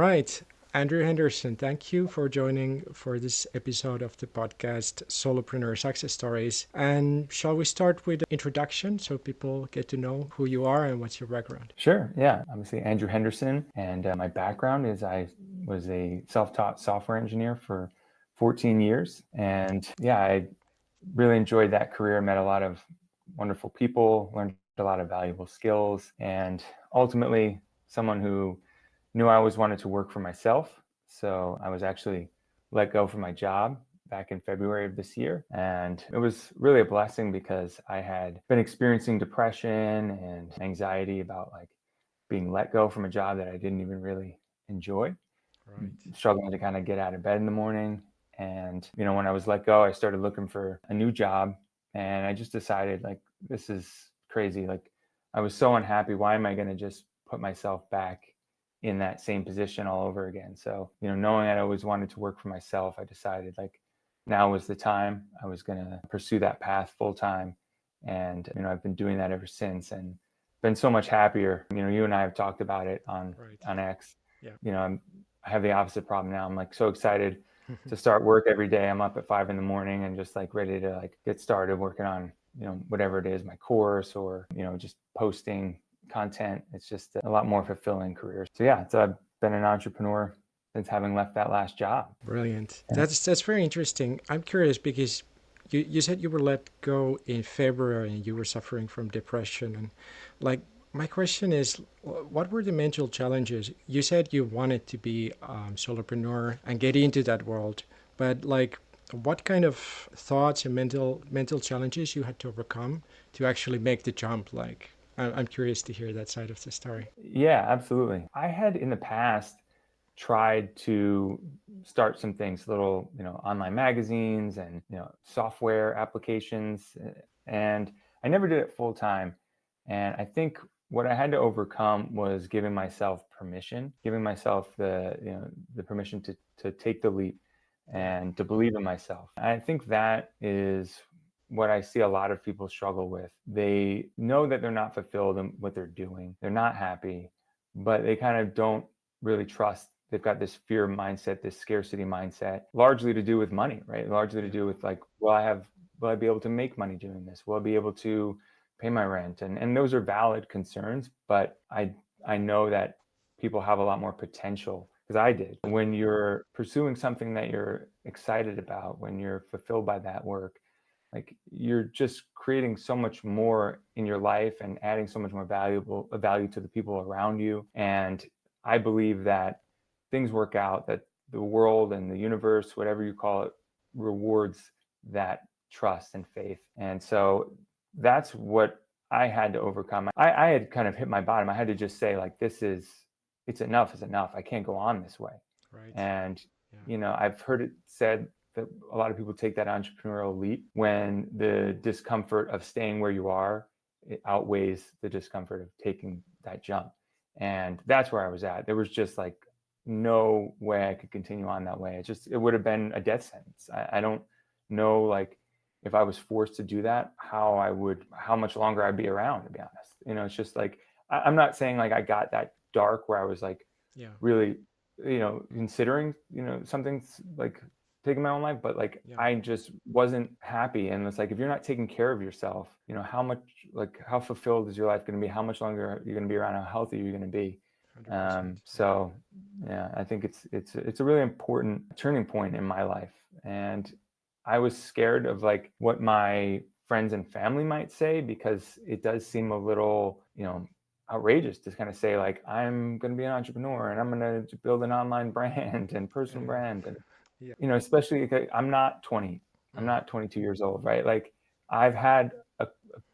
right. Andrew Henderson, thank you for joining for this episode of the podcast Solopreneur Success Stories. And shall we start with the introduction so people get to know who you are and what's your background? Sure. Yeah. Obviously, Andrew Henderson. And my background is I was a self-taught software engineer for 14 years. And yeah, I really enjoyed that career, met a lot of wonderful people, learned a lot of valuable skills, and ultimately someone who knew I always wanted to work for myself. So I was actually let go from my job back in February of this year. And it was really a blessing because I had been experiencing depression and anxiety about like being let go from a job that I didn't even really enjoy, Right. struggling to kind of get out of bed in the morning. And, when I was let go, I started looking for a new job, and I just decided like, this is crazy. Like, I was so unhappy. Why am I going to just put myself back in that same position all over again? So, knowing I always wanted to work for myself, I decided like now was the time. I was going to pursue that path full time. And, I've been doing that ever since and been so much happier. You and I have talked about it on, Right. on X. Yeah. I have the opposite problem now. I'm like so excited to start work every day. I'm up at 5 a.m. and just like ready to like get started working on, whatever it is, my course or, just posting content. It's just a lot more fulfilling career. So yeah, so I've been an entrepreneur since having left that last job. Brilliant. Yeah. That's very interesting. I'm curious because you said you were let go in February and you were suffering from depression. And like, my question is, what were the mental challenges? You said you wanted to be solopreneur and get into that world, but like, what kind of thoughts and mental challenges you had to overcome to actually make the jump? Like, I'm curious to hear that side of the story. Yeah, absolutely. I had in the past tried to start some things, little, online magazines and, software applications. And I never did it full time. And I think what I had to overcome was giving myself the permission to take the leap Yeah. and to believe in myself. I think that is what I see a lot of people struggle with. They know that they're not fulfilled in what they're doing. They're not happy, but they kind of don't really trust. They've got this fear mindset, this scarcity mindset, largely to do with money, right? Largely to Yeah. do with like, will I be able to make money doing this? Will I be able to pay my rent? And those are valid concerns, but I know that people have a lot more potential because I did. When you're pursuing something that you're excited about, when you're fulfilled by that work, like you're just creating so much more in your life and adding so much more value to the people around you. And I believe that things work out, that the world and the universe, whatever you call it, rewards that trust and faith. And so that's what I had to overcome. I had kind of hit my bottom. I had to just say like, it's enough is enough. I can't go on this way. Right. And, Yeah. I've heard it said that a lot of people take that entrepreneurial leap when the discomfort of staying where you are, it outweighs the discomfort of taking that jump. And that's where I was at. There was just like no way I could continue on that way. It would have been a death sentence. I don't know, like, if I was forced to do that, how much longer I'd be around, to be honest. It's just like, I'm not saying like I got that dark where I was like Yeah. really, considering, something like taking my own life, but like Yeah. I just wasn't happy. And it's like, if you're not taking care of yourself, how fulfilled is your life going to be? How much longer you're going to be around? How healthy you're going to be? 100%. Yeah. So yeah, I think it's a really important turning point in my life. And I was scared of like what my friends and family might say, because it does seem a little, outrageous to kind of say like, I'm going to be an entrepreneur and I'm going to build an online brand and personal brand. And, Yeah. especially I'm not 20, I'm Mm. not 22 years old, right? Like I've had a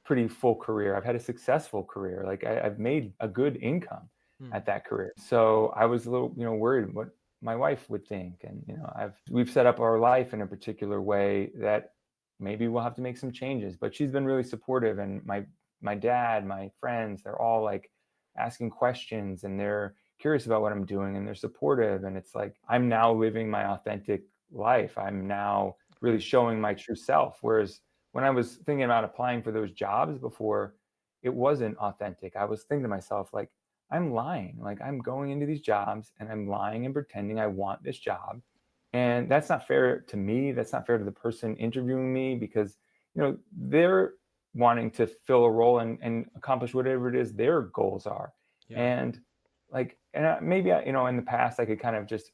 pretty full career. I've had a successful career. Like I've made a good income Mm. at that career. So I was a little, worried what my wife would think. And, we've set up our life in a particular way that maybe we'll have to make some changes, but she's been really supportive. And my dad, my friends, they're all like asking questions and they're curious about what I'm doing and they're supportive. And it's like, I'm now living my authentic life. I'm now really Right. showing my true self. Whereas when I was thinking about applying for those jobs before, it wasn't authentic. I was thinking to myself, like, I'm lying. Like I'm going into these jobs and I'm lying and pretending I want this job. And that's not fair to me. That's not fair to the person interviewing me because, they're wanting to fill a role and accomplish whatever it is their goals are. Yeah. And like, maybe in the past I could kind of just,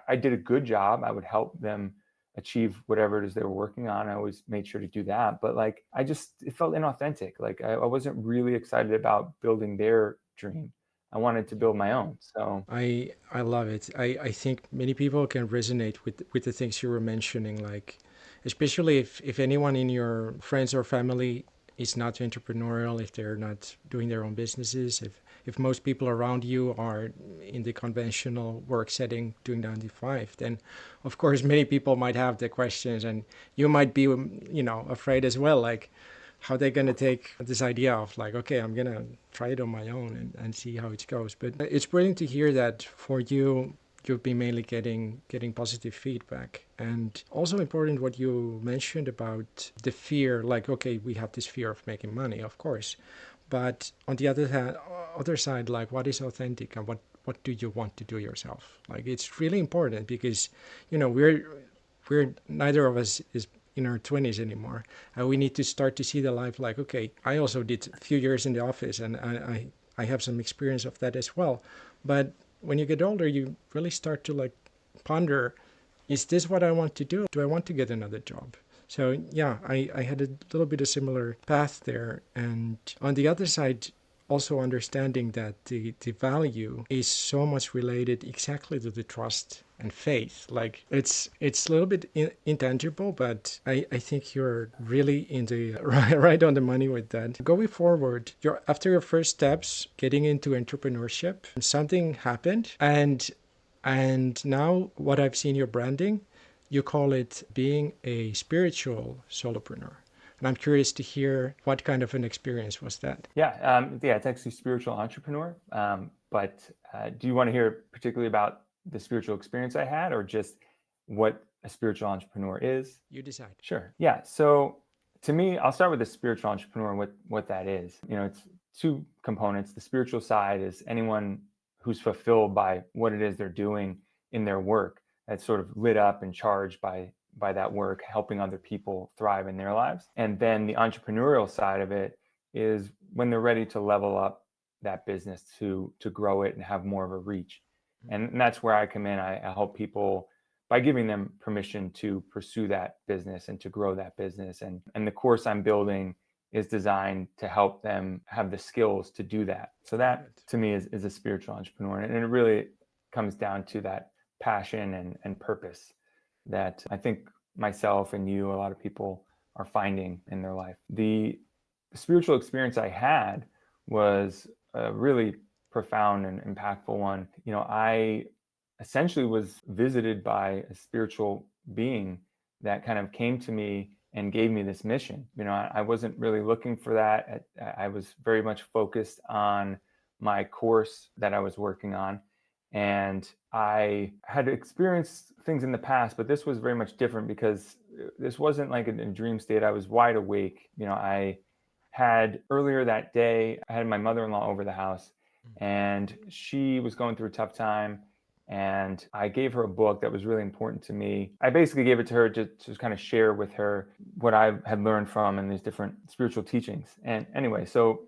I did a good job. I would help them achieve whatever it is they were working on. I always made sure to do that. But like, it felt inauthentic. Like I wasn't really excited about building their dream. I wanted to Yeah. build my own. So I love it. I think many people can resonate with the things you were mentioning, like especially if anyone in your friends or family is not entrepreneurial, if they're not doing their own businesses, if most people around you are in the conventional work setting doing 9 to 5, then of course many people might have the questions, and you might be afraid as well, like how they're going to take this idea of like, okay, I'm going to try it on my own and see how it goes. But it's brilliant to hear that for you, you've been mainly getting positive feedback. And also important what you mentioned about the fear, like, okay, we have this fear of making money, of course. But on the other side, like, what is authentic, and what do you want to do yourself? Like, it's really important because, we're neither of us is in our 20s anymore. We need to start to see the life like, okay, I also did a few years in the office, and I have some experience of that as well. But when you get older, you really start to like ponder, is this what I want to do? Do I want to get another job? So yeah, I had a little bit of similar path there. And on the other side, also understanding that the value is so much related exactly to the trust and faith. Like it's a little bit intangible, but I think you're really in the right on the money with that. Going forward, after your first steps getting into entrepreneurship, something happened, and now what I've seen your branding, you call it being a spiritual solopreneur. And I'm curious to hear what kind of an experience was that. yeah, it's actually spiritual entrepreneur. But do you want to hear particularly about the spiritual experience I had, or just what a spiritual entrepreneur is? You decide. Sure. Yeah. So to me, I'll start with the spiritual entrepreneur and what that is. It's two components. The spiritual side is anyone who's fulfilled by what it is they're doing in their work, that's sort of lit up and charged by that work, helping other people thrive in their lives. And then the entrepreneurial side of it is when they're ready to level up that business to grow it and have more of a reach. And that's where I come in. I help people by giving them permission to pursue that business and to grow that business. And the course I'm building is designed to help them have the skills to do that. So Got that it. to me is a spiritual entrepreneur. And it really comes down to that passion and purpose that I think myself and you, a lot of people are finding in their life. The spiritual experience I had was a really profound and impactful one. I essentially was visited by a spiritual being that kind of came to me and gave me this mission. I wasn't really looking for that. I was very much focused on my course that I was working on. And I had experienced things in the past, but this was very much different because this wasn't like a dream state. I was wide awake. I had earlier that day, I had my mother-in-law over the house, and she was going through a tough time. And I gave her a book that was really important to me. I basically gave it to her to kind of share with her what I had learned from and these different spiritual teachings. And anyway, so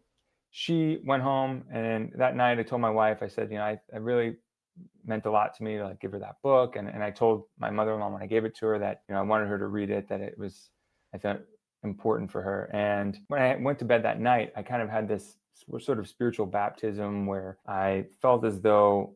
she went home, and that night I told my wife, I said, I really meant a lot to me to like give her that book. And I told my mother-in-law when I gave it to her that, I wanted her to read it, that it was, I thought, important for her. And when I went to bed that night, I kind of had this sort of spiritual baptism where I felt as though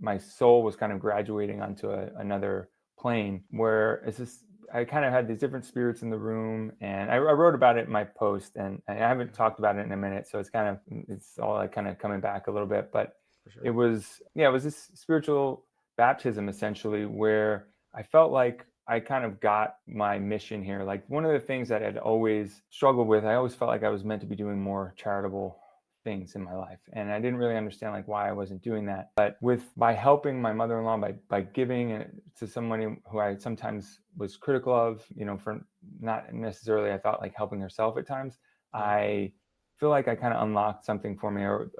my soul was kind of graduating onto another plane where it's just, I kind of had these different spirits in the room, and I wrote about it in my post, and I haven't talked about it in a minute. So it's all like kind of coming back a little bit, but For it sure. was, yeah, it was this spiritual baptism essentially where I felt like I kind of got my mission here. Like one of the things that I'd always struggled with, I always felt like I was meant to be doing more charitable things in my life. And I didn't really understand like why I wasn't doing that. But by helping my mother-in-law, by giving to someone who I sometimes was critical of, for not necessarily, I thought like helping herself at times, Yeah. I feel like I kind of unlocked something for me, or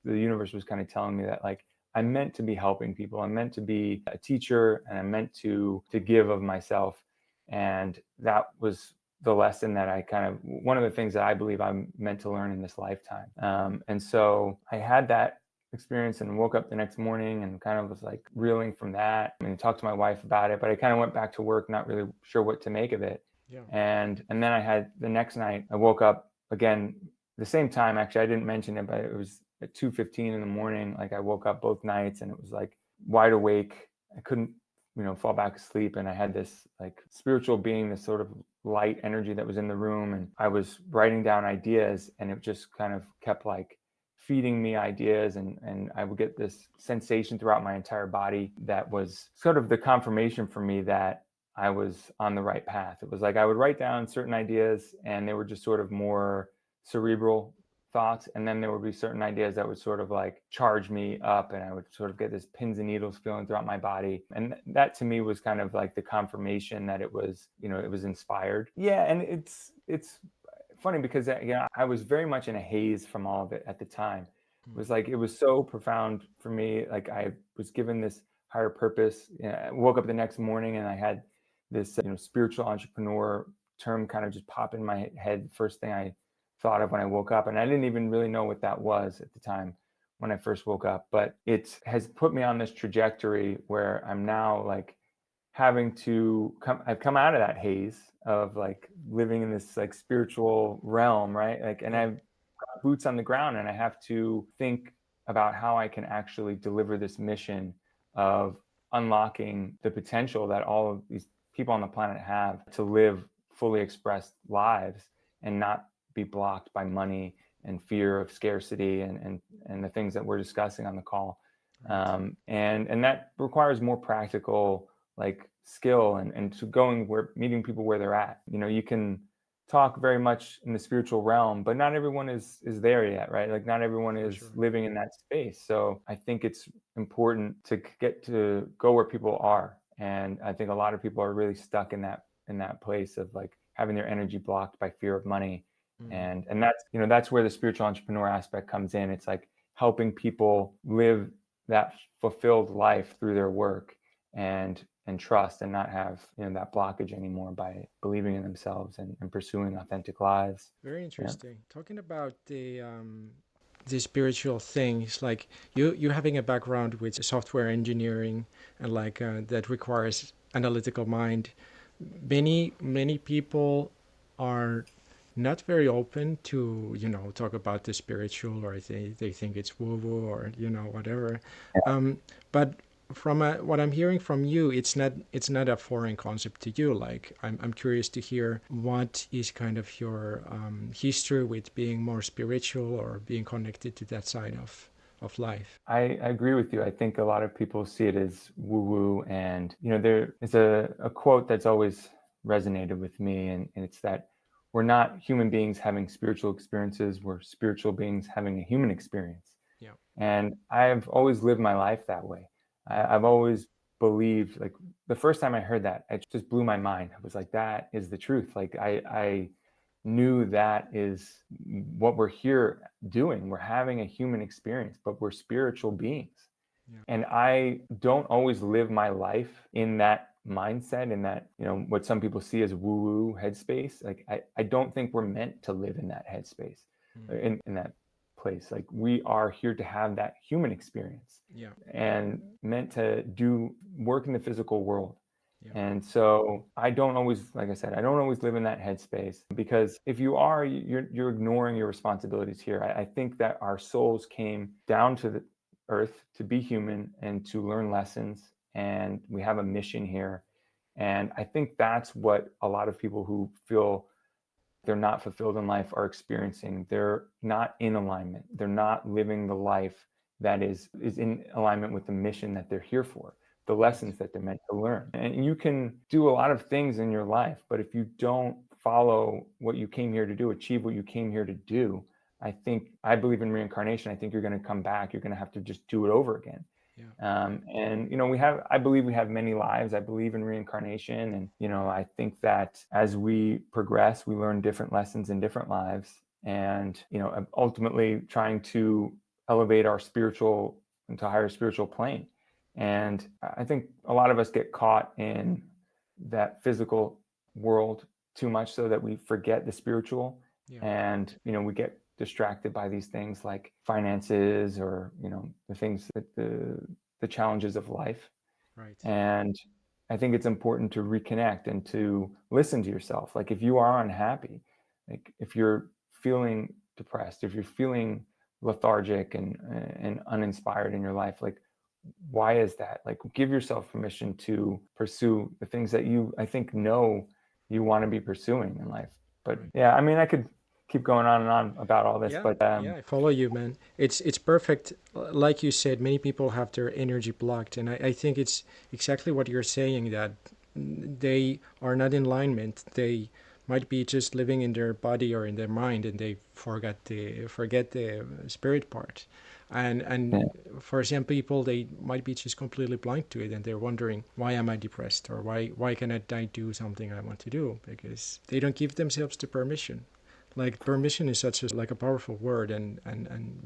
the universe was kind of telling me that like I'm meant to be helping people. I'm meant to be a teacher, and I'm meant to give of myself. And that was the lesson that I kind of, one of the things that I believe I'm meant to learn in this lifetime. And so I had that experience and woke up the next morning and kind of was like reeling from that and talked to my wife about it. But I kind of went back to work, not really sure what to make of it. Yeah. And then I had the next night, I woke up again the same time. Actually, I didn't mention it, but it was at 2:15 in the morning. Like I woke up both nights and it was like wide awake. I couldn't, fall back asleep. And I had this like spiritual being, this sort of light energy that was in the room. And I was writing down ideas, and it just kind of kept like feeding me ideas, and I would get this sensation throughout my entire body that was sort of the confirmation for me that I was on the right path. It was like I would write down certain ideas, and they were just sort of more cerebral thoughts, and then there would be certain ideas that would sort of like charge me up, and I would sort of get this pins and needles feeling throughout my body. And that to me was kind of like the confirmation that it was, it was inspired. Yeah, and it's funny because I was very much in a haze from all of it at the time. It was like it was so profound for me. Like I was given this higher purpose. I woke up the next morning and I had this spiritual entrepreneur term kind of just pop in my head. First thing I thought of when I woke up, and I didn't even really know what that was at the time when I first woke up. But it has put me on this trajectory where I'm now like having to I've come out of that haze of like living in this like spiritual realm, right? Like, and Yeah. I've got boots on the ground, and I have to think about how I can actually deliver this mission of unlocking the potential that all of these people on the planet have to live fully expressed lives and not be blocked by money and fear of scarcity and the things that we're discussing on the call. Right. And that requires more practical like skill and to going where meeting people where they're at. You can talk very much in the spiritual realm, but not everyone is there yet, right? Like not everyone For is sure. living in that space. So I think it's important to get to go where people are. And I think a lot of people are really stuck in that place of like having their energy blocked by fear of money. Mm. And that's where the spiritual entrepreneur aspect comes in. It's like helping people live that fulfilled life through their work and trust and not have that blockage anymore by believing in themselves and pursuing authentic lives. Very Yeah. interesting. Talking about the spiritual things, like you having a background with software engineering and like that requires analytical mind. Many people are not very open to talk about the spiritual, or they think it's woo woo, or whatever. But from what I'm hearing from you, it's not a foreign concept to you. Like I'm curious to hear what is kind of your history with being more spiritual or being connected to that side of life. I agree with you. I think a lot of people see it as woo woo. And, there is a quote that's always resonated with me. And it's that we're not human beings having spiritual experiences, we're spiritual beings having a human experience. Yeah. And I've always lived my life that way. I've always believed, like, the first time I heard that, it just blew my mind. I was like, that is the truth. Like, I knew that is what we're here doing. We're having a human experience, but we're spiritual beings. Yeah. And I don't always live my life in that mindset, in that, what some people see as woo woo headspace. Like, I don't think we're meant to live in that headspace, Mm. in that place. Like, we are here to have that human experience Yeah. and meant to do work in the physical world. Yeah. And so I don't always, like I said, I don't always live in that headspace, because if you are, you're ignoring your responsibilities here. I think that our souls came down to the earth to be human and to learn lessons, and we have a mission here. And I think that's what a lot of people who feel they're not fulfilled in life are experiencing. They're not in alignment. They're not living the life that is in alignment with the mission that they're here for, the Right. lessons that they're meant to learn. And you can do a lot of things in your life, but if you don't follow what you came here to do, achieve what you came here to do, I believe in reincarnation. I think you're going to come back. You're going to have to just do it over again. Yeah. And I believe we have many lives. I believe in reincarnation. And, I think that as we progress, we learn different lessons in different lives. And, ultimately trying to elevate our spiritual into a higher spiritual plane. And I think a lot of us get caught in that physical world too much so that we forget the spiritual. Yeah. And, we get distracted by these things like finances or, the things that the challenges of life. Right. And I think it's important to reconnect and to listen to yourself. Like if you are unhappy, like if you're feeling depressed, if you're feeling lethargic and uninspired in your life, like why is that? Like give yourself permission to pursue the things that you, I think, know you want to be pursuing in life. But Right. yeah, I mean, I could keep going on and on about all this, Yeah, but yeah, I follow you, man. It's perfect. Like you said, many people have their energy blocked, and I think it's exactly what you're saying, that they are not in alignment. They might be just living in their body or in their mind, and they forget the spirit part. And yeah, for some people, they might be just completely blind to it, and they're wondering, why am I depressed, or why cannot I do something I want to do, because they don't give themselves the permission. Like permission is such a powerful word, and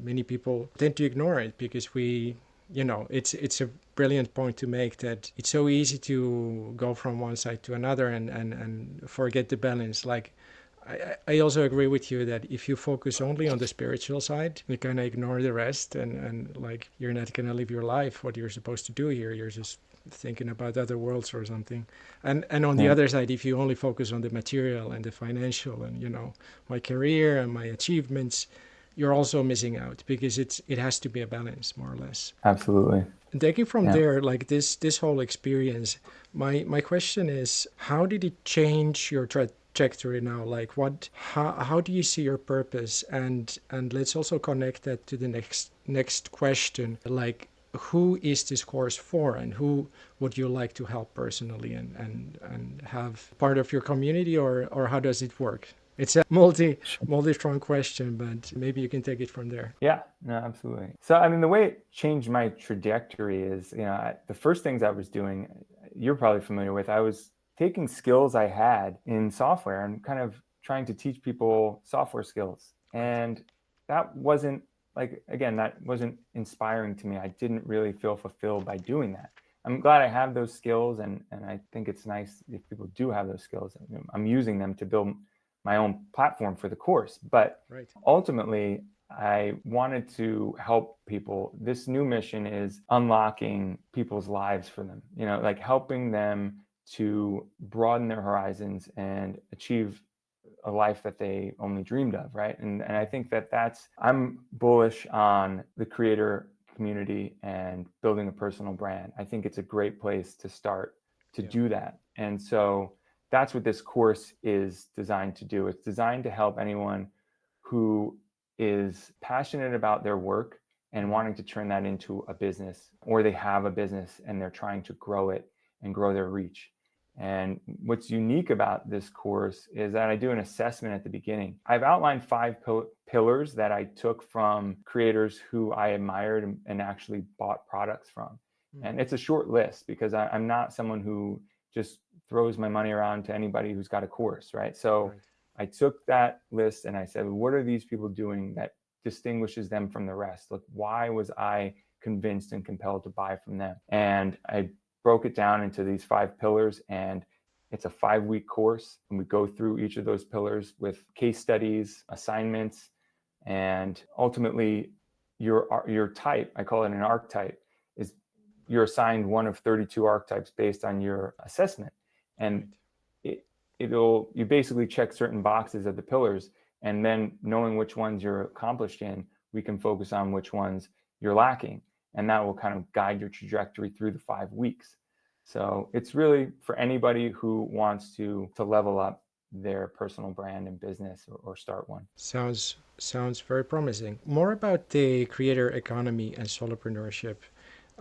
many people tend to ignore it because it's a brilliant point to make, that it's so easy to go from one side to another and forget the balance. Like I also agree with you that if you focus only on the spiritual side, you kind of ignore the rest, and like you're not gonna live your life what you're supposed to do here. You're just thinking about other worlds or something. And on the yeah, other side, if you only focus on the material and the financial and my career and my achievements, you're also missing out, because it has to be a balance, more or less. absolutely. And taking from Yeah. there, like this whole experience, my question is, how did it change your trajectory now? Like how do you see your purpose? And let's also connect that to the next question, like who is this course for, and who would you like to help personally, and have part of your community, or how does it work? It's a multi-strong question, but maybe you can take it from there. Yeah, no, absolutely. So, I mean, the way it changed my trajectory is, the first things I was doing, you're probably familiar with, I was taking skills I had in software and kind of trying to teach people software skills. Right. And that wasn't like, again, that wasn't inspiring to me. I didn't really feel fulfilled by doing that. I'm glad I have those skills, and I think it's nice if people do have those skills. I'm using them to build my own platform for the course. But Right. ultimately, I wanted to help people. This new mission is unlocking people's lives for them, like helping them to broaden their horizons and achieve a life that they only dreamed of, right? And I think I'm bullish on the creator community and building a personal brand. I think it's a great place to start to Yeah. do that. And so that's what this course is designed to do. It's designed to help anyone who is passionate about their work and Mm-hmm. wanting to turn that into a business, or they have a business and they're trying to grow it and grow their reach. And what's unique about this course is that I do an assessment at the beginning. I've outlined 5 pillars that I took from creators who I admired and actually bought products from. Mm. And it's a short list because I'm not someone who just throws my money around to anybody who's got a course, right? So Right. I took that list and I said, what are these people doing that distinguishes them from the rest? Like, why was I convinced and compelled to buy from them? And I broke it down into these 5 pillars, and it's a 5-week course. And we go through each of those pillars with case studies, assignments, and ultimately your type, I call it an archetype, is you're assigned one of 32 archetypes based on your assessment. And Right. it, you basically check certain boxes of the pillars, and then knowing which ones you're accomplished in, we can focus on which ones you're lacking, and that will kind of guide your trajectory through the 5 weeks. So it's really for anybody who wants to level up their personal brand and business, or start one. Sounds very promising. More about the creator economy and solopreneurship.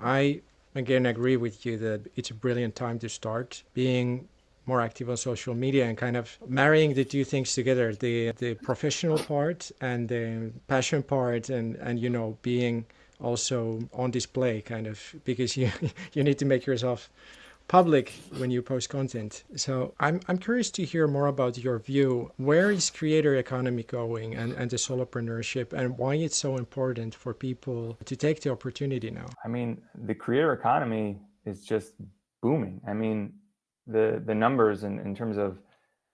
I again agree with you that it's a brilliant time to start being more active on social media and kind of marrying the two things together, the professional part and the passion part, and being also on display, kind of, because you you need to make yourself public when you post content. So I'm curious to hear more about your view. Where is creator economy going, and the solopreneurship, and why it's so important for people to take the opportunity now? I mean, the creator economy is just booming. I mean, the numbers in terms of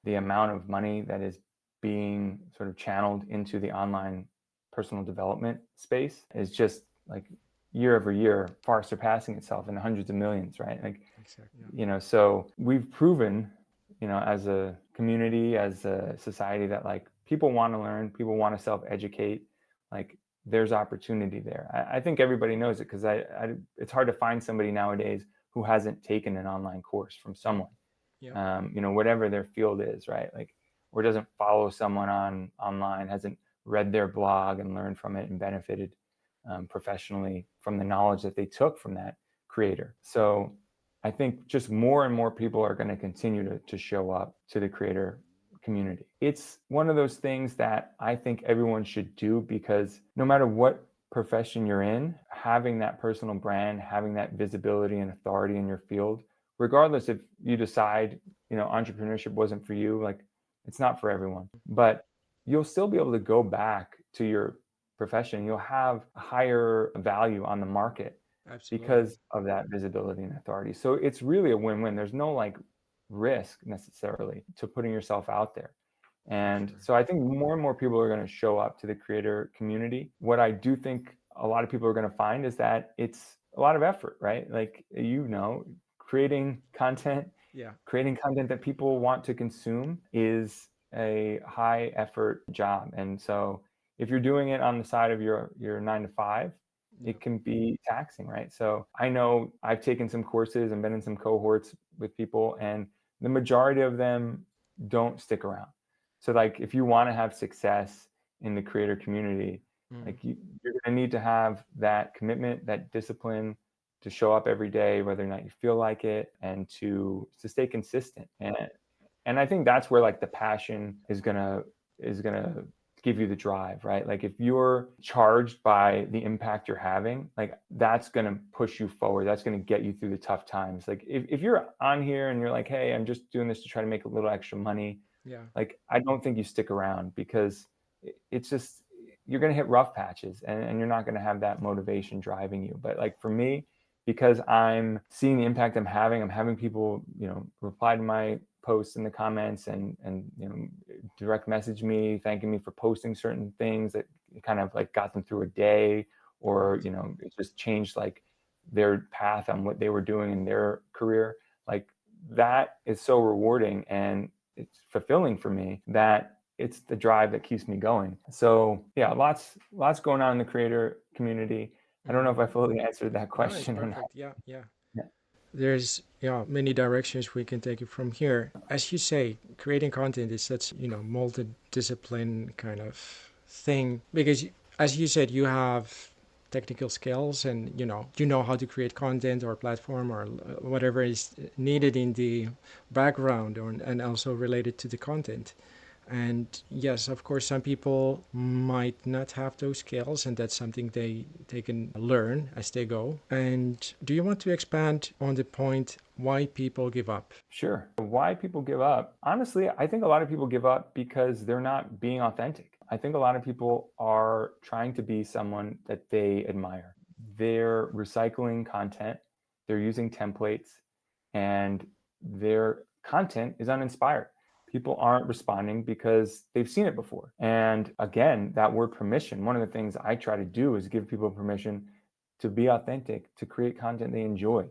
the amount of money that is being sort of channeled into the online personal development space is just like year over year far surpassing itself in the hundreds of millions, right? Like, Exactly. so we've proven, as a community, as a society, that like people want to learn, people want to self-educate, like there's opportunity there. I think everybody knows it, because it's hard to find somebody nowadays who hasn't taken an online course from someone, Yeah. whatever their field is, right? Like, or doesn't follow someone online, hasn't read their blog and learned from it and benefited professionally from the knowledge that they took from that creator. So I think just more and more people are going to continue to show up to the creator community. It's one of those things that I think everyone should do, because no matter what profession you're in, having that personal brand, having that visibility and authority in your field, regardless if you decide, entrepreneurship wasn't for you, like it's not for everyone, but you'll still be able to go back to your profession. You'll have a higher value on the market Absolutely. because of that visibility and authority. So it's really a win-win. There's no like risk necessarily to putting yourself out there. For And sure. so I think more and more people are going to show up to the creator community. What I do think a lot of people are going to find is that it's a lot of effort, right? Like, creating content, Yeah. creating content that people want to consume is a high effort job. And so if you're doing it on the side of your 9 to 5, Yeah. it can be taxing, right? So I know I've taken some courses and been in some cohorts with people, and the majority of them don't stick around. So like, if you want to have success in the creator community, Mm. like you're going to need to have that commitment, that discipline, to show up every day, whether or not you feel like it, and to stay consistent. And I think that's where like the passion is gonna give you the drive, right? Like, if you're charged by the impact you're having, like that's gonna push you forward. That's gonna get you through the tough times. Like, if you're on here and you're like, hey, I'm just doing this to try to make a little extra money, Yeah. like I don't think you stick around, because it's just, you're going to hit rough patches, and you're not going to have that motivation driving you. But like for me, because I'm seeing the impact I'm having people, reply to my posts in the comments, and direct message me, thanking me for posting certain things that kind of like got them through a day, or Right. it just changed like their path on what they were doing in their career. Like, that is so rewarding, and it's fulfilling for me, that it's the drive that keeps me going. So yeah, lots going on in the creator community. I don't know Mm-hmm. if I fully answered that No, it's question or not. perfect. Yeah. Yeah. Yeah, There's, many directions we can take it from here. As you say, creating content is such, multi-discipline kind of thing, because as you said, you have technical skills, and you know how to create content or platform, or whatever is needed in the background, and also related to the content. And yes, of course, some people might not have those skills, and that's something they can learn as they go. And do you want to expand on the point why people give up? sure. Why people give up? Honestly, I think a lot of people give up because they're not being authentic. I think a lot of people are trying to be someone that they admire. They're recycling content, they're using templates, and their content is uninspired. People aren't responding because they've seen it before. And again, that word permission, one of the things I try to do is give people permission to be authentic, to create content they enjoy.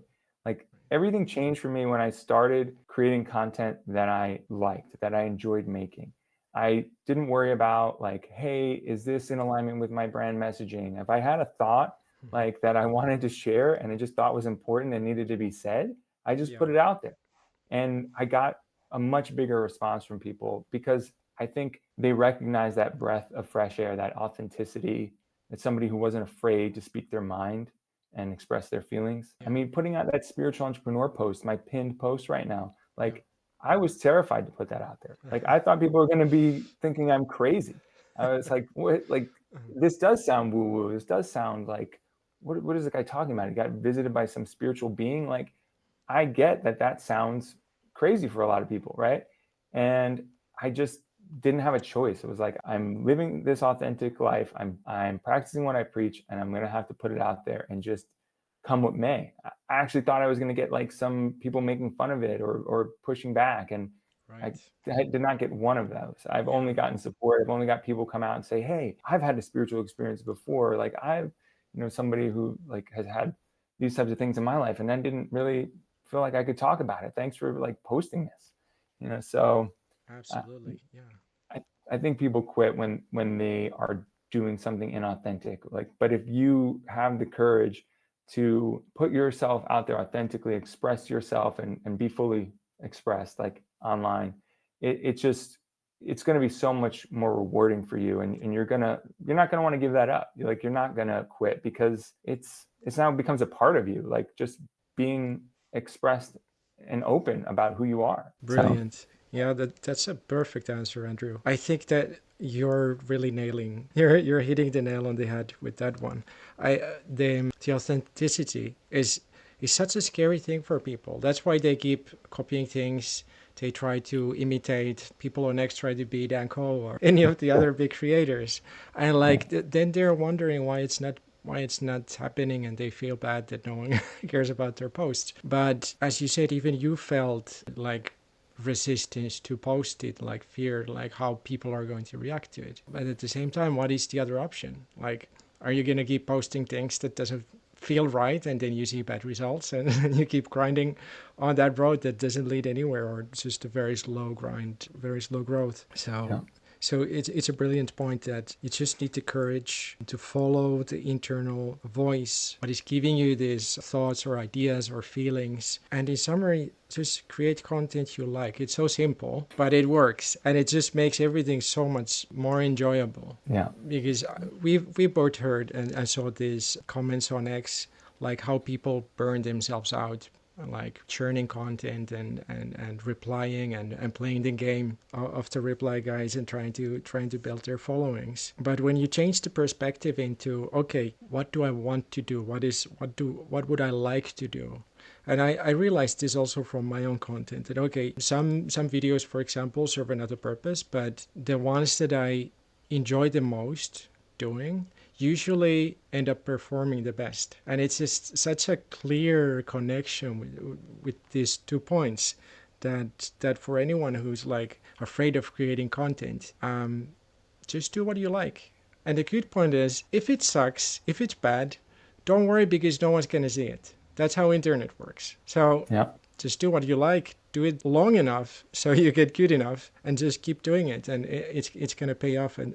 Like, everything changed for me when I started creating content that I liked, that I enjoyed making. I didn't worry about like, hey, is this in alignment with my brand messaging? If I had a thought like that I wanted to share, and I just thought was important and needed to be said, I just Yeah. put it out there. And I got a much bigger response from people, because I think they recognize that breath of fresh air, that authenticity, that somebody who wasn't afraid to speak their mind and express their feelings. I Yeah. mean, putting out that spiritual entrepreneur post, my pinned post right now, Yeah. like I was terrified to put that out there. Like, I thought people were going to be thinking I'm crazy. I was like, what? Like, this does sound woo woo. This does sound like, what is the guy talking about? He got visited by some spiritual being. Like, I get that that sounds crazy for a lot of people, right? And I just didn't have a choice. It was like, I'm living this authentic life. I'm practicing what I preach, and I'm going to have to put it out there and just come what may. I actually thought I was going to get like some people making fun of it or pushing back, and I, Right. I did not get one of those. I've Yeah. only gotten support. I've only got people come out and say, "Hey, I've had a spiritual experience before. Like I've, somebody who like has had these types of things in my life, and then didn't really feel like I could talk about it. Thanks for like posting this." So uh, Absolutely. Yeah. I, I think people quit when they are doing something inauthentic. Like, but if you have the courage to put yourself out there authentically, express yourself and be fully expressed, like online, it just it's going to be so much more rewarding for you, and you're not going to want to give that up. You're not going to quit because it's now becomes a part of you, like just being expressed and open about who you are. So Brilliant. Yeah, that's a perfect answer, Andrew. I think that you're really nailing. You're hitting the nail on the head with that one. The authenticity is such a scary thing for people. That's why they keep copying things. They try to imitate people on X, try to be Danko or any of the other big creators, and yeah, like then they're wondering why it's not happening, and they feel bad that no one cares about their posts. But as you said, even you felt like resistance to post it, like fear, like how people are going to react to it. But at the same time, what is the other option? Like, are you going to keep posting things that doesn't feel right, and then you see bad results, and you keep grinding on that road that doesn't lead anywhere, or it's just a very slow grind, very slow growth? yeah, So it's a brilliant point that you just need the courage to follow the internal voice, what is giving you these thoughts or ideas or feelings. And in summary, just create content you like. It's so simple, but it works, and it just makes everything so much more enjoyable. yeah, Because we both heard and saw these comments on X, like how people burn themselves out, like churning content and replying and playing the game of the reply guys and trying to build their followings. But when you change the perspective into, okay, what do I want to do, what would I like to do, and I realized this also from my own content, that okay, some videos, for example, serve another purpose, but the ones that I enjoy the most doing usually end up performing the best. And it's just such a clear connection with these 2 points, that for anyone who's like afraid of creating content, just do what you like. And the good point is, if it sucks, if it's bad, don't worry, because no one's gonna see it. That's how internet works. So yeah. just do what you like, do it long enough so you get good enough, and just keep doing it, and it's gonna pay off in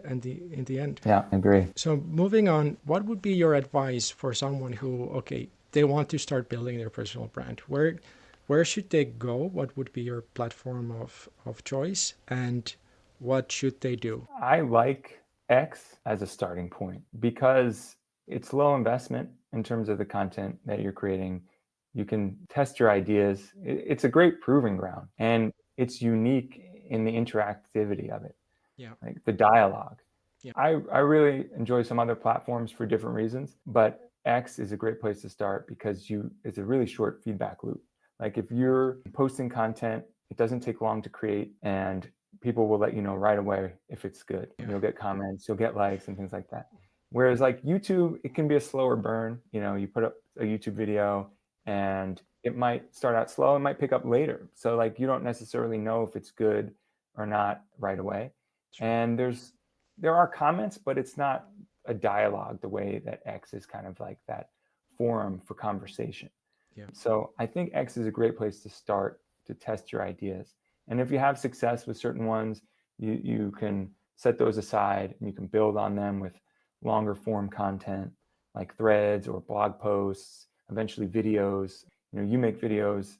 the end. Yeah, I agree. So moving on, what would be your advice for someone who, okay, they want to start building their personal brand? Where should they go? What would be your platform of choice, and what should they do? I like X as a starting point because it's low investment in terms of the content that you're creating. You can test your ideas. It's a great proving ground, and it's unique in the interactivity of it, Yeah, like the dialogue. yeah, I really enjoy some other platforms for different reasons, but X is a great place to start because it's a really short feedback loop. Like if right, you're posting content, it doesn't take long to create, and people will let you know right away if it's good. yeah, You'll get comments, you'll get likes and things like that. Whereas like YouTube, it can be a slower burn. You put up a YouTube video and it might start out slow, it might pick up later. So like you don't necessarily know if it's good or not right away. true, And there are comments, but it's not a dialogue the way that X is kind of like that forum for conversation. yeah, So I think X is a great place to start to test your ideas. And if you have success with certain ones, you can set those aside and you can build on them with longer form content like threads or blog posts, eventually videos. You make videos,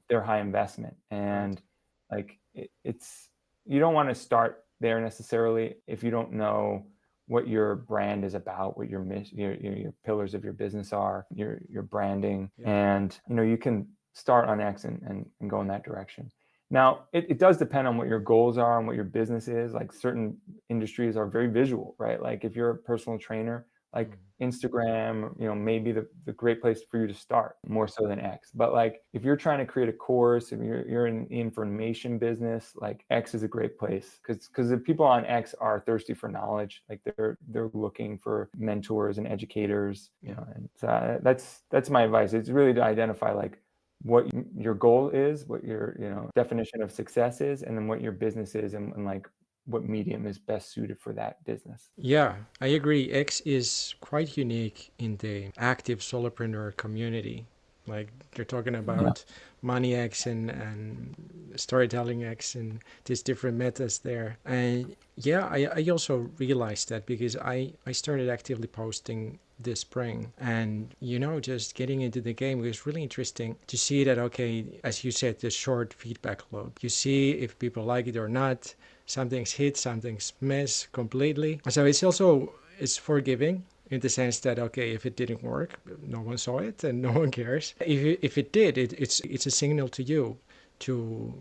they're high investment. right, And like it's you don't want to start there necessarily if you don't know what your brand is about, what your mission, your pillars of your business are, your branding, yeah, and you can start on X and go in that direction. Now, it does depend on what your goals are and what your business is. Like certain industries are very visual, right? Like if you're a personal trainer, like Instagram, maybe the great place for you to start more so than X. But like if you're trying to create a course, if you're in the information business, like X is a great place because the people on X are thirsty for knowledge. Like they're looking for mentors and educators, Yeah. and so that's my advice. It's really to identify like what your goal is, what your definition of success is, and then what your business is, and like what medium is best suited for that business. Yeah, I agree. X is quite unique in the active solopreneur community. Like you're talking Yeah. about money X and storytelling X and these different methods there. And yeah, I also realized that because I started actively posting this spring, and just getting into the game was really interesting to see that, okay, as you said, the short feedback loop, you see if people like it or not. Something's hit, something's miss completely. So it's forgiving in the sense that, okay, if it didn't work, no one saw it and no one cares. If it did, it's a signal to you to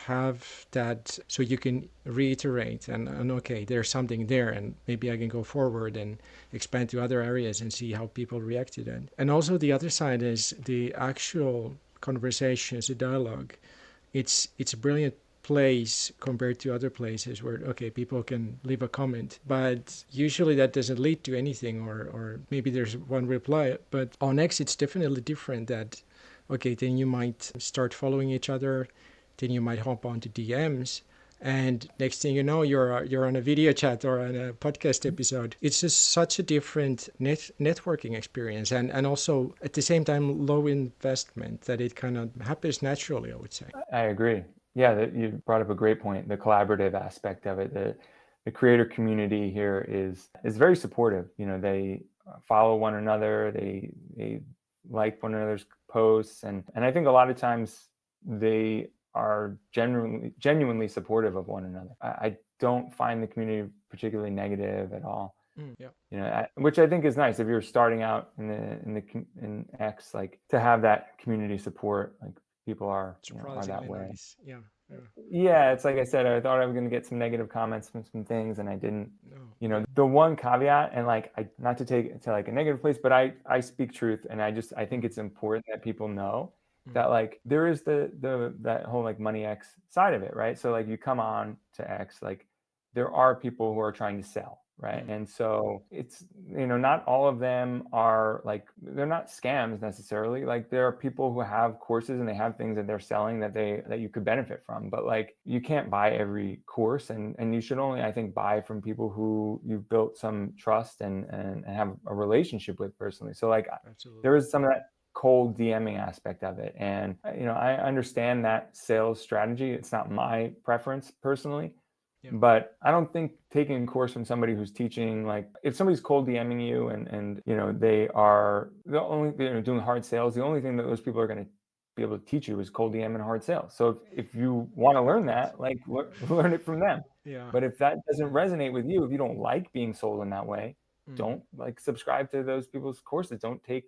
have that, so you can reiterate and okay, there's something there, and maybe I can go forward and expand to other areas and see how people react to that. And also the other side is the actual conversations, the dialogue. It's a brilliant place compared to other places where, okay, people can leave a comment, but usually that doesn't lead to anything, or maybe there's one reply. But on X it's definitely different, that okay, then you might start following each other, then you might hop onto DMs, and next thing you know, you're on a video chat or on a podcast episode. It's just such a different networking experience, and also at the same time low investment, that it kind of happens naturally, I would say. I agree. Yeah, that you brought up a great point. The collaborative aspect of it, the creator community here is very supportive. They follow one another, they like one another's posts, and I think a lot of times they are genuinely supportive of one another. I don't find the community particularly negative at all. Yeah. Which I think is nice if you're starting out in X, like to have that community support. Like people are that Surprisingly way. nice. Yeah. Yeah. Yeah, it's like I said, I thought I was going to get some negative comments from some things, and I didn't. No. The one caveat, and like I not to take it to like a negative place, but I speak truth, and I think it's important that people know that like there is the that whole like money X side of it, right? So like you come on to X, like there are people who are trying to sell, right? And so it's not all of them are like, they're not scams necessarily. Like there are people who have courses and they have things that they're selling that you could benefit from, but like you can't buy every course, and you should only, I think, buy from people who you've built some trust and have a relationship with personally. So like Absolutely. there is some of that cold DMing aspect of it, and I understand that sales strategy. It's not my preference personally, Yeah. but I don't think taking a course from somebody who's teaching, like if somebody's cold DMing you and they are doing hard sales, the only thing that those people are going to be able to teach you is cold DM and hard sales. So if you want to learn that, like learn it from them. Yeah. But if that doesn't resonate with you, if you don't like being sold in that way, don't like subscribe to those people's courses. Don't take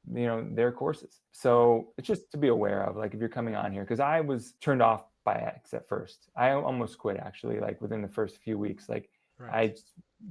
their courses. So it's just to be aware of, like if you're coming on here, because I was turned off by X at first. I almost quit actually, like within the first few weeks. Like Right. I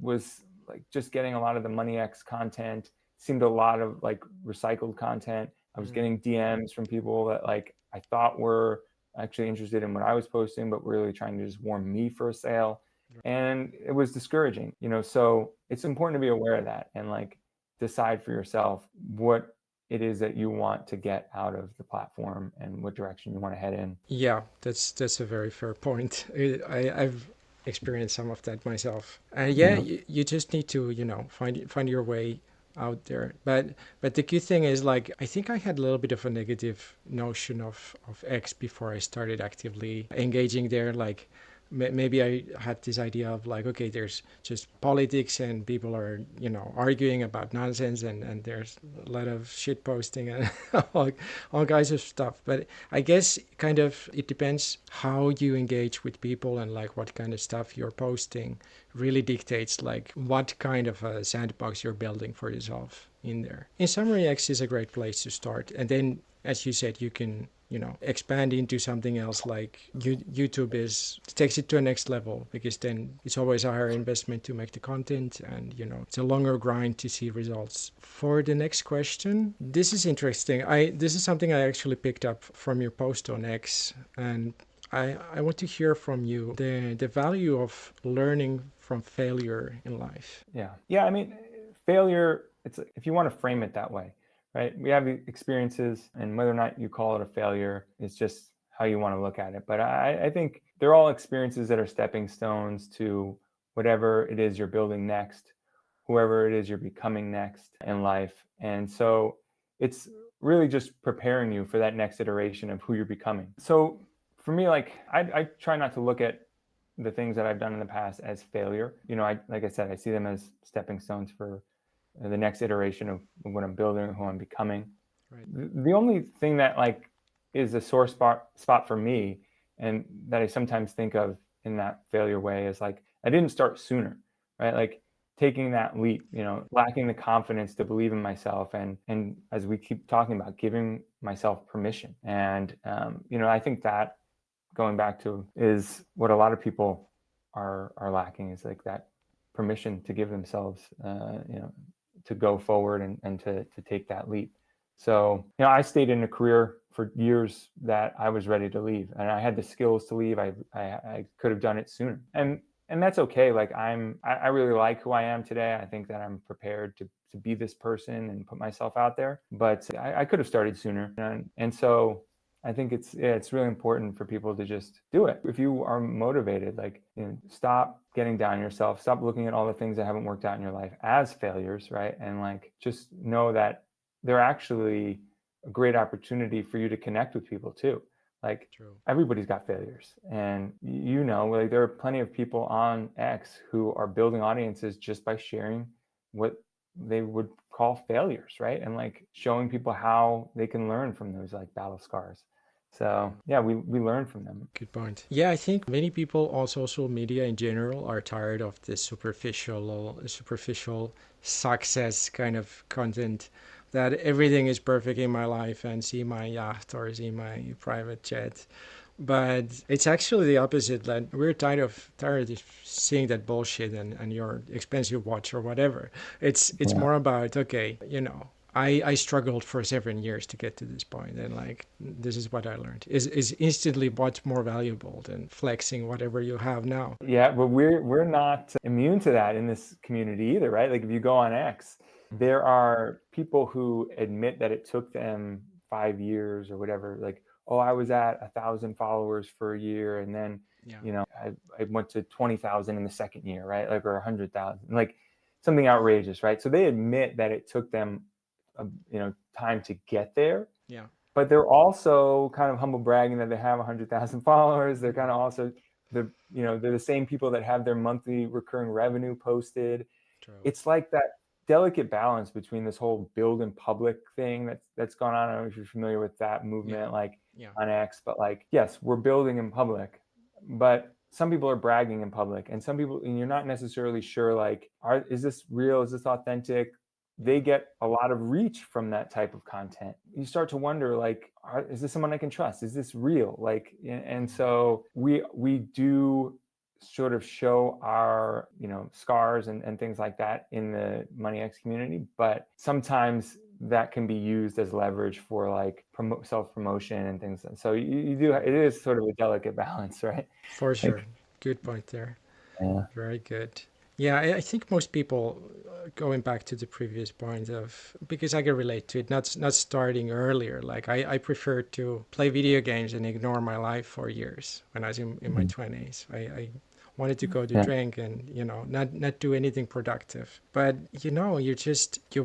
was like just getting a lot of the money X content, seemed a lot of like recycled content. I was getting DMs from people that like I thought were actually interested in what I was posting, but really trying to just warm me for a sale. And it was discouraging, so it's important to be aware of that and like decide for yourself what it is that you want to get out of the platform and what direction you want to head in. Yeah, that's a very fair point. I've experienced some of that myself. And yeah, Yeah. you just need to find your way out there. But the key thing is, like, I think I had a little bit of a negative notion of X before I started actively engaging there. Like maybe I had this idea of like, okay, there's just politics and people are arguing about nonsense, and there's a lot of shit posting and all kinds of stuff. But I guess kind of it depends how you engage with people, and like what kind of stuff you're posting really dictates like what kind of a sandbox you're building for yourself in there. In summary, X is a great place to start, and then as you said, you can expand into something else, like YouTube is takes it to a next level, because then it's always a higher investment to make the content, and it's a longer grind to see results. For the next question, this is interesting. This is something I actually picked up from your post on X, and I want to hear from you the value of learning from failure in life. Yeah. I mean, failure, it's, if you want to frame it that way, right? We have experiences, and whether or not you call it a failure is just how you want to look at it. But I think they're all experiences that are stepping stones to whatever it is you're building next, whoever it is you're becoming next in life. And so it's really just preparing you for that next iteration of who you're becoming. So for me, like, I try not to look at the things that I've done in the past as failure. Like I said, I see them as stepping stones for the next iteration of what I'm building, who I'm becoming. Right. The only thing that, like, is a sore spot for me, and that I sometimes think of in that failure way, is like, I didn't start sooner, right? Like, taking that leap, lacking the confidence to believe in myself, and as we keep talking about, giving myself permission. And I think that, going back to, is what a lot of people are lacking, is like that permission to give themselves to go forward, and to take that leap. So I stayed in a career for years that I was ready to leave, and I had the skills to leave. I could have done it sooner, and that's okay. Like, I really like who I am today. I think that I'm prepared to be this person and put myself out there, but I could have started sooner. And so I think it's really important for people to just do it. If you are motivated, like, stop getting down on yourself, stop looking at all the things that haven't worked out in your life as failures, right? And, like, just know that they're actually a great opportunity for you to connect with people too. Like, True. Everybody's got failures, and like, there are plenty of people on X who are building audiences just by sharing what they would call failures, right? And, like, showing people how they can learn from those, like, battle scars. So yeah, we learn from them. Good point. Yeah, I think many people on social media in general are tired of this superficial success kind of content, that everything is perfect in my life, and see my yacht or see my private jet. But it's actually the opposite. That we're tired of seeing that bullshit, and your expensive watch or whatever. It's Yeah. more about, okay, I struggled for 7 years to get to this point, and, like, this is what I learned. Is instantly much more valuable than flexing whatever you have now. Yeah, but we're not immune to that in this community either, right? Like, if you go on X, there are people who admit that it took them 5 years or whatever. Like, oh, I was at 1,000 followers for a year, and then Yeah. I went to 20,000 in the second year, right? Like, or 100,000, like something outrageous, right? So they admit that it took them, time to get there. Yeah. But they're also kind of humble bragging that they have 100,000 followers. They're kind of also they're the same people that have their monthly recurring revenue posted. True. It's like that delicate balance between this whole build in public thing that's gone on. I don't know if you're familiar with that movement, Yeah. like, Yeah. on X, but, like, yes, we're building in public, but some people are bragging in public, and some people, and you're not necessarily sure, like, is this real? Is this authentic? They get a lot of reach from that type of content. You start to wonder, like, is this someone I can trust? Is this real? Like, and so we do sort of show our scars and things like that in the Money X community, but sometimes that can be used as leverage for, like, self-promotion and things. So you do, it is sort of a delicate balance, right? For sure. Like, Good point there. yeah. Very good. Yeah, I think most people, going back to the previous point of, because I can relate to it, not starting earlier. Like, I prefer to play video games and ignore my life for years when I was in my Mhm. 20s. I wanted to go to Yeah. drink and, not do anything productive. But, you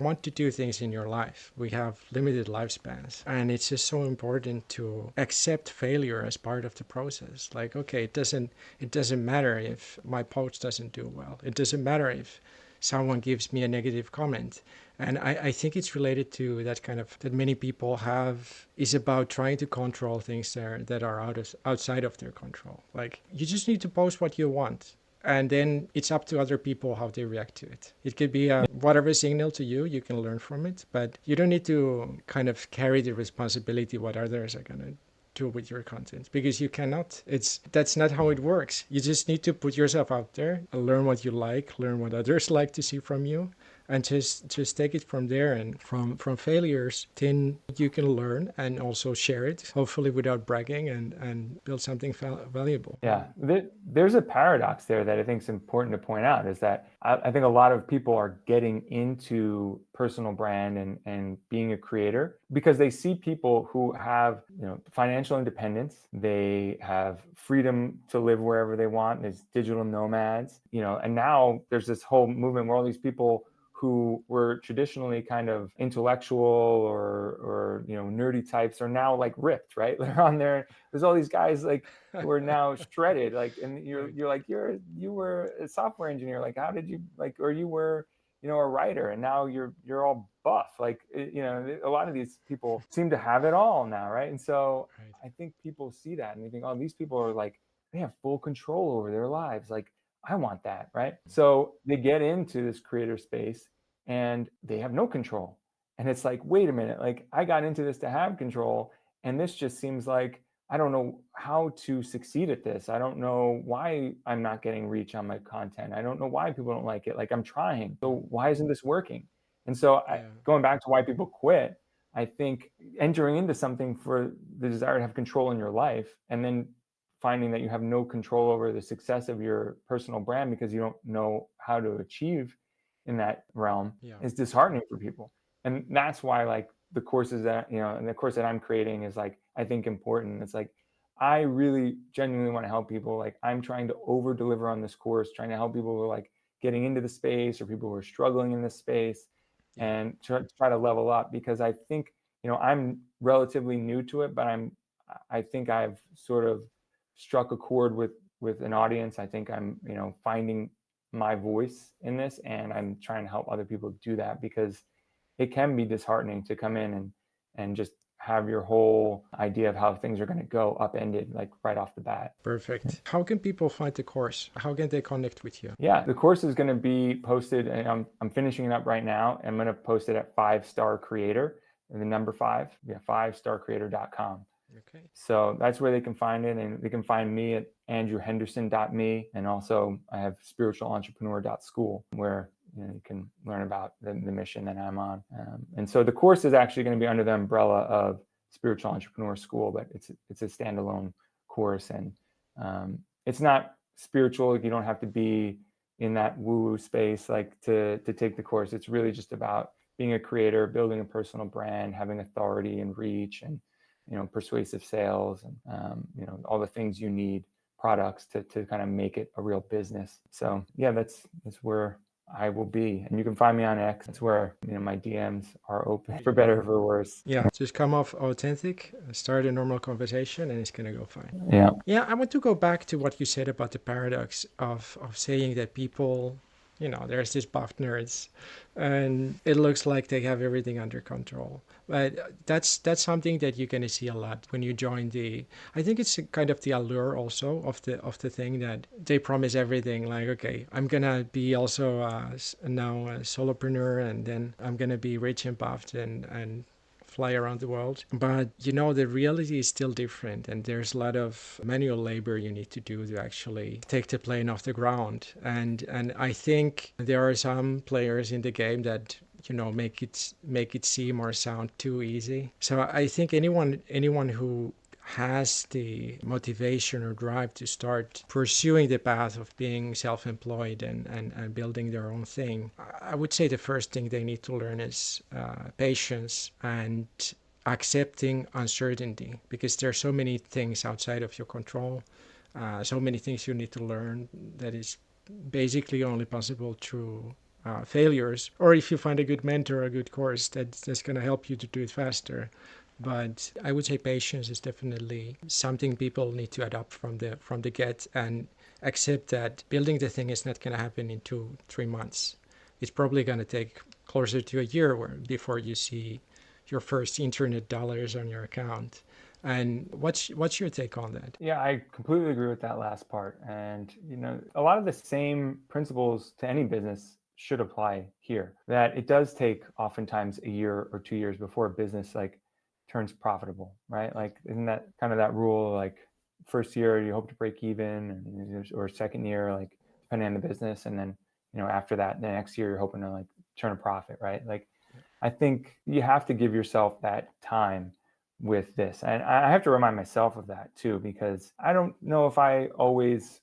want to do things in your life. We have limited lifespans, and it's just so important to accept failure as part of the process. Like, okay, it doesn't matter if my post doesn't do well. It doesn't matter if someone gives me a negative comment. And I think it's related to that kind of, that many people have, is about trying to control things there that are outside of their control. Like, you just need to post what you want, and then it's up to other people how they react to it. It could be whatever signal to you, you can learn from it, but you don't need to kind of carry the responsibility what others are going to do with your content, because you cannot. That's not how it works. You just need to put yourself out there, learn what you like, learn what others like to see from you, and just take it from there. And from failures, then you can learn and also share it, hopefully without bragging, and build something valuable. Yeah, there's a paradox there that I think is important to point out is that I think a lot of people are getting into personal brand and being a creator because they see people who have, financial independence, they have freedom to live wherever they want, there's digital nomads, and now there's this whole movement where all these people who were traditionally kind of intellectual or nerdy types are now like ripped, right? They're on there. There's all these guys like who are now shredded, like, and you're Right. you're like you were a software engineer, like how did you like, or you were a writer, and now you're all buff, like a lot of these people seem to have it all now, right? And so Right. I think people see that and they think, oh, these people are like, they have full control over their lives, like I want that, right? So they get into this creator space and they have no control, and it's like, wait a minute, like I got into this to have control, and this just seems like I don't know how to succeed at this. I don't know why I'm not getting reach on my content. I don't know why people don't like it. Like I'm trying. Mm. So why isn't this working? And so Yeah. going back to why people quit, I think entering into something for the desire to have control in your life and then finding that you have no control over the success of your personal brand because you don't know how to achieve in that realm Yeah. is disheartening for people. And that's why like the courses that, and the course that I'm creating is like, I think important. It's like, I really genuinely want to help people. Like I'm trying to over deliver on this course, trying to help people who are like getting into the space or people who are struggling in this space Yeah. and try to level up because I think, I'm relatively new to it, but I think I've sort of struck a chord with an audience. I think I'm, finding my voice in this and I'm trying to help other people do that because it can be disheartening to come in and just have your whole idea of how things are going to go upended like right off the bat. Perfect. How can people find the course? How can they connect with you? Yeah, the course is going to be posted, and I'm finishing it up right now. I'm going to post it at 5-star creator, and the number 5, yeah, 5starcreator.com. Okay. So that's where they can find it, and they can find me at andrewhenderson.me, and also I have spiritualentrepreneur.school where you can learn about the mission that I'm on. And so the course is actually going to be under the umbrella of Spiritual Entrepreneur School, but it's a standalone course, and it's not spiritual. You don't have to be in that woo-woo space like to take the course. It's really just about being a creator, building a personal brand, having authority and reach, and persuasive sales, and all the things you need, products to kind of make it a real business. So yeah, that's where I will be, and you can find me on X. That's where my DMs are open for better or for worse. Yeah, just come off authentic, start a normal conversation, and it's gonna go fine. Yeah. Yeah, I want to go back to what you said about the paradox of saying that people, there's these buff nerds, and it looks like they have everything under control. But that's something that you're gonna see a lot when you join the. I think it's kind of the allure also of the thing that they promise everything. Like, okay, I'm gonna be also now a solopreneur, and then I'm gonna be rich and buffed and fly around the world. But the reality is still different, and there's a lot of manual labor you need to do to actually take the plane off the ground. And I think there are some players in the game that make it seem or sound too easy. So I think anyone who has the motivation or drive to start pursuing the path of being self-employed and building their own thing, I would say the first thing they need to learn is patience and accepting uncertainty, because there are so many things outside of your control, so many things you need to learn that is basically only possible through failures, or if you find a good mentor, a good course that's going to help you to do it faster. But I would say patience is definitely something people need to adopt from the get, and accept that building the thing is not going to happen in 2-3 months. It's probably going to take closer to a year before you see your first internet dollars on your account. And what's your take on that? Yeah, I completely agree with that last part. And, a lot of the same principles to any business should apply here. That it does take oftentimes a year or 2 years before a business like turns profitable, right? Like, isn't that kind of that rule? Like, first year you hope to break even, or second year, like depending on the business, and then after that, the next year you're hoping to like turn a profit, right? Like, Yeah. I think you have to give yourself that time with this. And I have to remind myself of that too, because I don't know if I always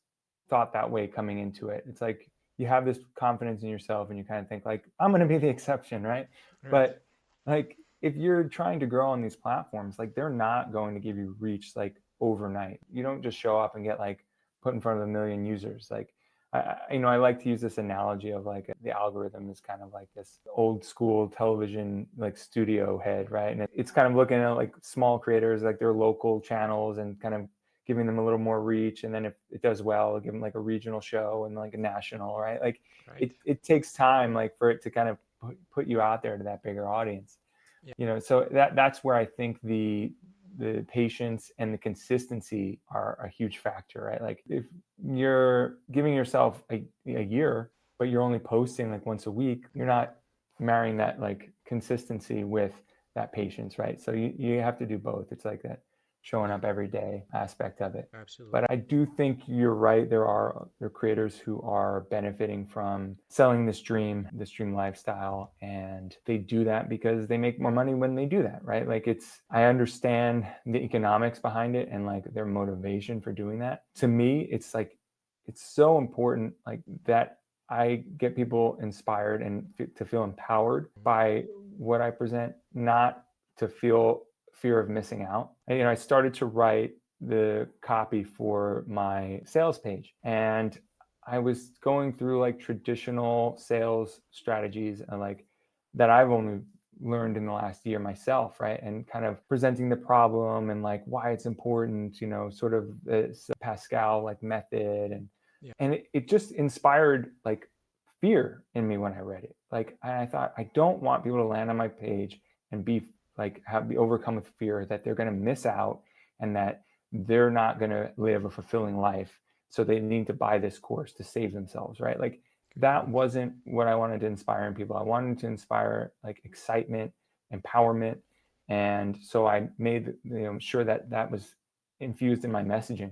thought that way coming into it. It's like you have this confidence in yourself and you kind of think like, I'm going to be the exception, right? Right. But like, if you're trying to grow on these platforms, like they're not going to give you reach like overnight. You don't just show up and get like put in front of a million users. Like, I like to use this analogy of like the algorithm is kind of like this old school television like studio head, right? And it's kind of looking at like small creators, like their local channels, and kind of giving them a little more reach. And then if it does well, give them like a regional show and like a national, right? Like Right. it takes time like for it to kind of put you out there to that bigger audience. Yeah. So that's where I think the patience and the consistency are a huge factor, right? Like, if you're giving yourself a year, but you're only posting like once a week, you're not marrying that like consistency with that patience, right? So you have to do both. It's like that showing Yeah. up every day aspect of it. Absolutely. But I do think you're right. There are creators who are benefiting from selling this dream lifestyle, and they do that because they make more money when they do that, right? Like, I understand the economics behind it and like their motivation for doing that. To me, it's like it's so important, like that I get people inspired and to feel empowered by what I present, not to feel fear of missing out. And, I started to write the copy for my sales page, and I was going through like traditional sales strategies and like that I've only learned in the last year myself, right? And kind of presenting the problem and like why it's important, sort of this Pascal like method, and Yeah. it just inspired like fear in me when I read it. Like, I thought, I don't want people to land on my page and be like be overcome with fear that they're going to miss out, and that they're not going to live a fulfilling life, so they need to buy this course to save themselves, right? Like, Good that point. wasn't what I wanted to inspire in people. I wanted to inspire like excitement, empowerment, and so I made sure that that was infused in my messaging.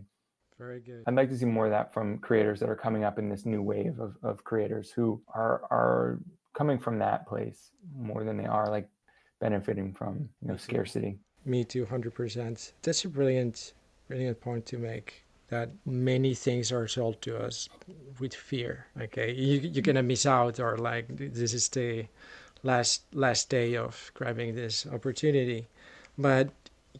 Very good. I'd like to see more of that from creators that are coming up in this new wave of creators who are coming from that place more than they are like benefiting from Me too. scarcity. Me too. 100%. That's a brilliant, brilliant point to make. That many things are sold to us with fear. Okay, you're gonna miss out, or like this is the last day of grabbing this opportunity. But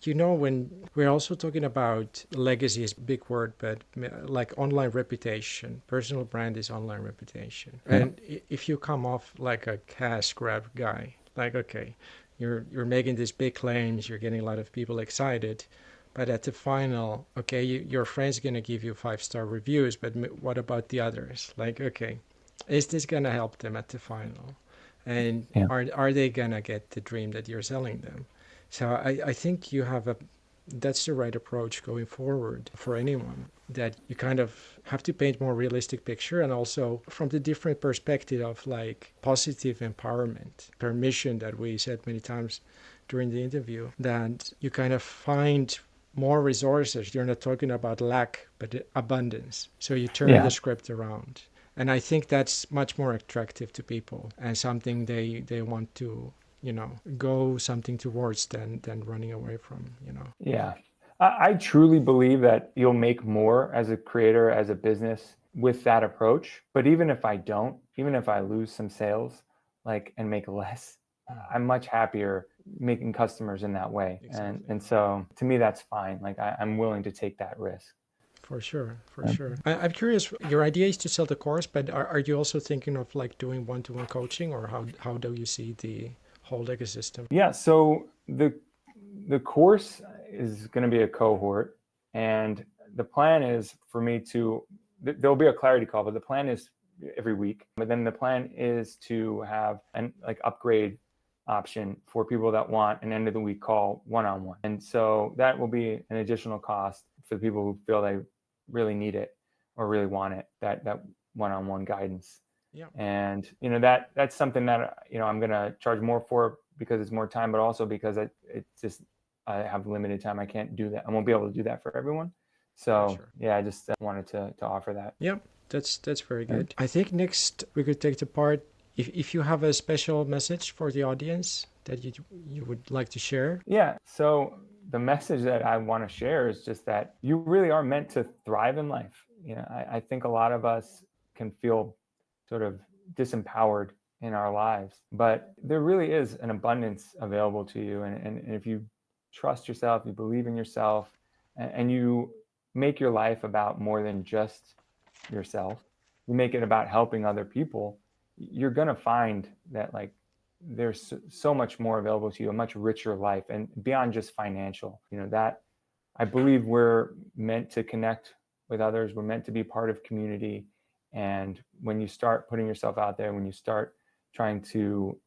when we're also talking about legacy is a big word, but like online reputation, personal brand is online reputation. Yeah. And if you come off like a cash grab guy, like, okay, you're making these big claims, you're getting a lot of people excited, but at the final, okay, your friend's gonna give you 5-star reviews, but what about the others? Like, okay, is this gonna help them at the final? And Yeah. are they gonna get the dream that you're selling them? So I think you have that's the right approach going forward for anyone, that you kind of have to paint more realistic picture, and also from the different perspective of like positive empowerment, permission that we said many times during the interview, that you kind of find more resources. You're not talking about lack but abundance, so you turn the Yeah. script around. And I think that's much more attractive to people and something they want to go something towards than running away from. Yeah. I truly believe that you'll make more as a creator, as a business with that approach. But even if I don't, even if I lose some sales, like, and make less, I'm much happier making customers in that way. And Exactly. and so to me, that's fine. Like, I'm willing to take that risk. For sure, for Um, sure. I'm curious, your idea is to sell the course, but are you also thinking of like doing one-to-one coaching, or how do you see the whole ecosystem? Yeah. So the course is going to be a cohort, and the plan is for me to there'll be a clarity call, but the plan is every week. But then the plan is to have an like upgrade option for people that want an end of the week call one-on-one. And so that will be an additional cost for the people who feel they really need it or really want it, that one-on-one guidance. Yeah. And that's something that I'm going to charge more for because it's more time, but also because it just I have limited time. I can't do that. I won't be able to do that for everyone. For So sure. yeah, I just wanted to offer that. Yeah, that's very And good. I think next we could take the part if you have a special message for the audience that you would like to share. yeah, so the message that I want to share is just that you really are meant to thrive in life. I think a lot of us can feel sort of disempowered in our lives, but there really is an abundance available to you. And if you trust yourself, you believe in yourself, and you make your life about more than just yourself, you make it about helping other people, you're going to find that like there's so much more available to you, a much richer life, and beyond just financial. That I believe we're meant to connect with others. We're meant to be part of community. And when you start putting yourself out there, when you start trying to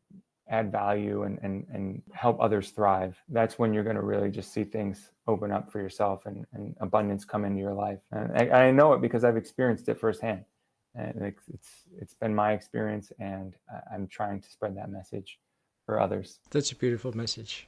add value and help others thrive, that's when you're going to really just see things open up for yourself and abundance come into your life. And I know it because I've experienced it firsthand. And it's been my experience, and I'm trying to spread that message for others. That's a beautiful message.